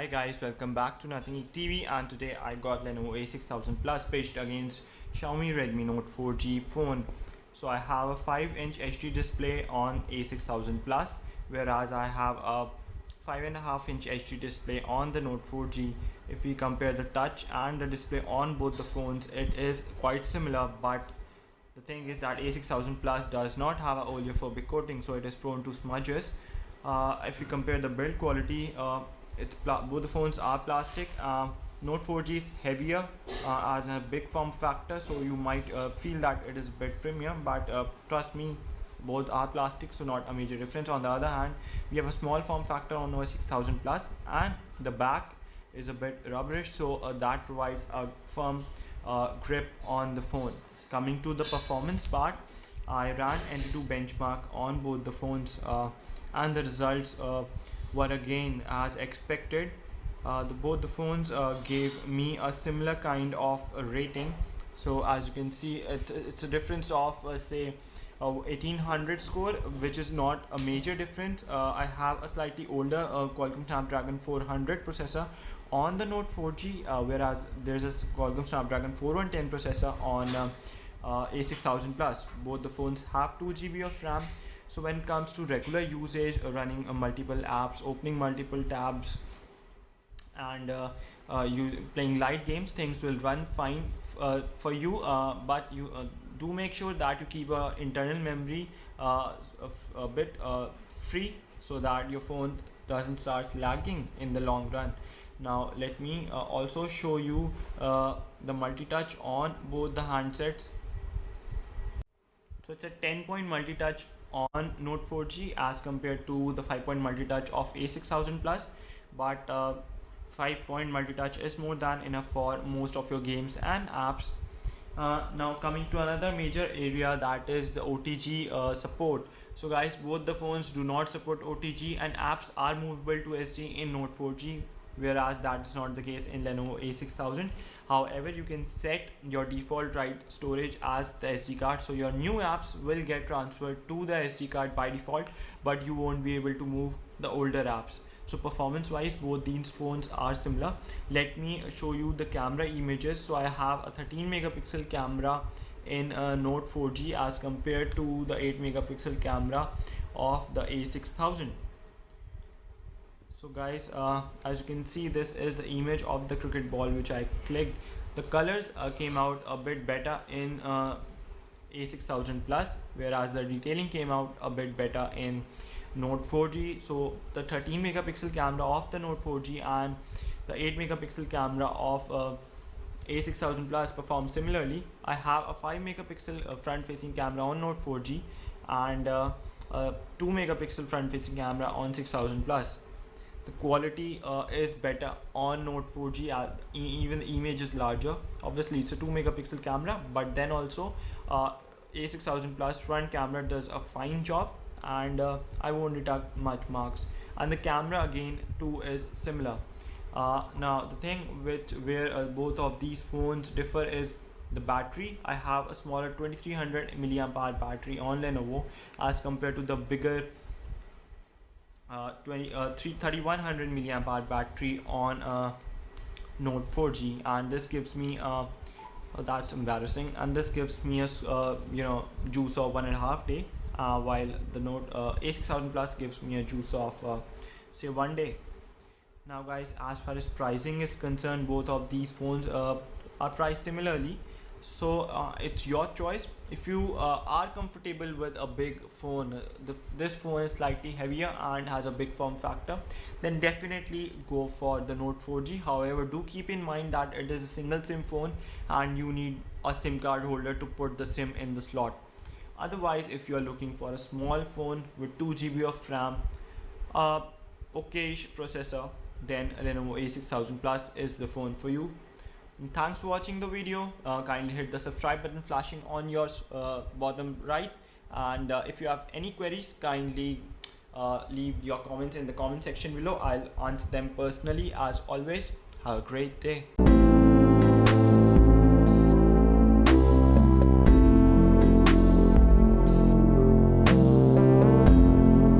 Hi guys, welcome back to Nothing TV, and today I got Lenovo A6000 Plus pitched against Xiaomi Redmi Note 4G phone. So I have a 5-inch HD display on A6000 Plus, whereas I have a 5.5-inch HD display on the Note 4G. If we compare the touch and the display on both the phones, it is quite similar, but the thing is that A6000 Plus does not have a oleophobic coating, so it is prone to smudges. If you compare the build quality, both the phones are plastic. Note 4G is heavier as a big form factor, so you might feel that it is a bit premium, but trust me, both are plastic, so not a major difference. On the other hand, we have a small form factor on A6000 Plus, and the back is a bit rubberish, so that provides a firm grip on the phone. Coming to the performance part, I ran NT2 benchmark on both the phones, and the results were again as expected. Both the phones gave me a similar kind of rating. So as you can see, it's a difference of say 1800 score, which is not a major difference. I have a slightly older Qualcomm Snapdragon 400 processor on the Note 4G, whereas there's a Qualcomm Snapdragon 410 processor on A6000 Plus. Both the phones have 2 GB of RAM. So when it comes to regular usage, running multiple apps, opening multiple tabs, and you playing light games, things will run fine for you, but you do make sure that you keep internal memory a bit free, so that your phone doesn't start lagging in the long run. Now let me also show you the multi-touch on both the handsets. So it's a 10-point multi-touch on Note 4G as compared to the 5-point multi-touch of A6000 Plus, but 5-point multi-touch is more than enough for most of your games and apps. Now coming to another major area, that is the OTG support. So guys, both the phones do not support OTG, and apps are movable to SD in Note 4G, whereas that is not the case in Lenovo A6000. However, you can set your default write storage as the SD card, so your new apps will get transferred to the SD card by default, but you won't be able to move the older apps. So performance wise, both these phones are similar. Let me show you the camera images. So I have a 13 megapixel camera in Note 4G as compared to the 8 megapixel camera of the A6000. So guys, as you can see, this is the image of the cricket ball which I clicked. The colors came out a bit better in A6000 Plus, whereas the detailing came out a bit better in Note 4G. So the 13 megapixel camera of the Note 4G and the 8 megapixel camera of A6000 Plus perform similarly. I have a 5 megapixel front facing camera on Note 4G and a 2 megapixel front facing camera on 6000 Plus. The quality is better on Note 4G, even the image is larger. Obviously it's a 2 megapixel camera, but then also A6000 Plus front camera does a fine job, and I won't deduct much marks. And the camera again too is similar. Now the thing where both of these phones differ is the battery. I have a smaller 2300 milliamp hour battery on Lenovo as compared to the bigger 3100 milliamp hour battery on Note 4G, and this gives me that's embarrassing, and this gives me a juice of 1.5 day, while the Note A6000 Plus gives me a juice of say 1 day. Now guys, as far as pricing is concerned, both of these phones are priced similarly, so it's your choice. If you are comfortable with a big phone, this phone is slightly heavier and has a big form factor, then definitely go for the Note 4G. However, do keep in mind that it is a single SIM phone and you need a SIM card holder to put the SIM in the slot. Otherwise, if you are looking for a small phone with 2 GB of RAM, okayish processor, then Lenovo A6000 Plus is the phone for you. And thanks for watching the video. Kindly hit the subscribe button flashing on your bottom right, and if you have any queries, kindly leave your comments in the comment section below. I'll answer them personally as always. Have a great day.